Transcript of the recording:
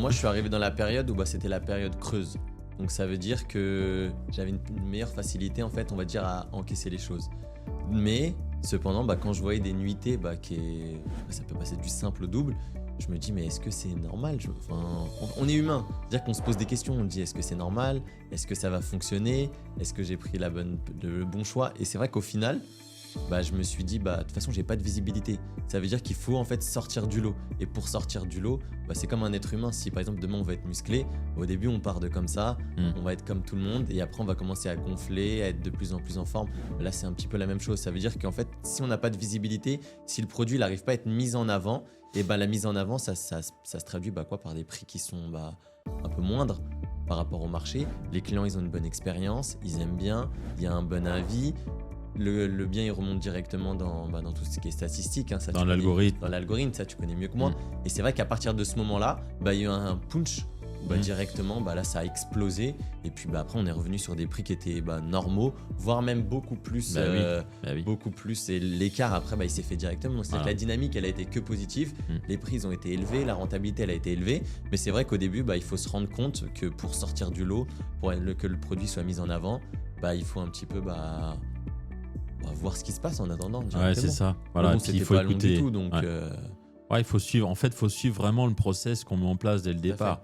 moi, je suis arrivé dans la période où c'était la période creuse. Donc ça veut dire que j'avais une meilleure facilité, en fait, on va dire, à encaisser les choses. Mais cependant, quand je voyais des nuitées ça peut passer du simple au double, je me dis, mais est-ce que c'est normal? On est humain, c'est-à-dire qu'on se pose des questions, on dit, est-ce que c'est normal? Est-ce que ça va fonctionner? Est-ce que j'ai pris le bon choix? Et c'est vrai qu'au final, je me suis dit, de toute façon, j'ai pas de visibilité. Ça veut dire qu'il faut en fait sortir du lot. Et pour sortir du lot, c'est comme un être humain. Si par exemple demain on va être musclé, au début on part de comme ça, on va être comme tout le monde et après on va commencer à gonfler, à être de plus en plus en forme. Là c'est un petit peu la même chose. Ça veut dire qu'en fait si on n'a pas de visibilité, si le produit n'arrive pas à être mis en avant, et la mise en avant ça se traduit par des prix qui sont un peu moindres par rapport au marché. Les clients ils ont une bonne expérience, ils aiment bien, il y a un bon avis. Le bien il remonte directement dans tout ce qui est statistique, hein, ça, dans l'algorithme. Dans l'algorithme, ça tu connais mieux que moi. Et c'est vrai qu'à partir de ce moment-là, il y a eu un punch directement, là ça a explosé. Et puis après on est revenu sur des prix qui étaient normaux, voire même beaucoup plus. Beaucoup plus. Et l'écart après il s'est fait directement. C'est-à-dire que la dynamique elle a été que positive. Les prix ils ont été élevés, la rentabilité elle a été élevée. Mais c'est vrai qu'au début il faut se rendre compte que pour sortir du lot, pour que le produit soit mis en avant, il faut un petit peu on va voir ce qui se passe en attendant. Ouais, c'est ça. Voilà, bon, il faut écouter. Long du tout, donc il faut suivre. En fait, il faut suivre vraiment le process qu'on met en place dès le départ.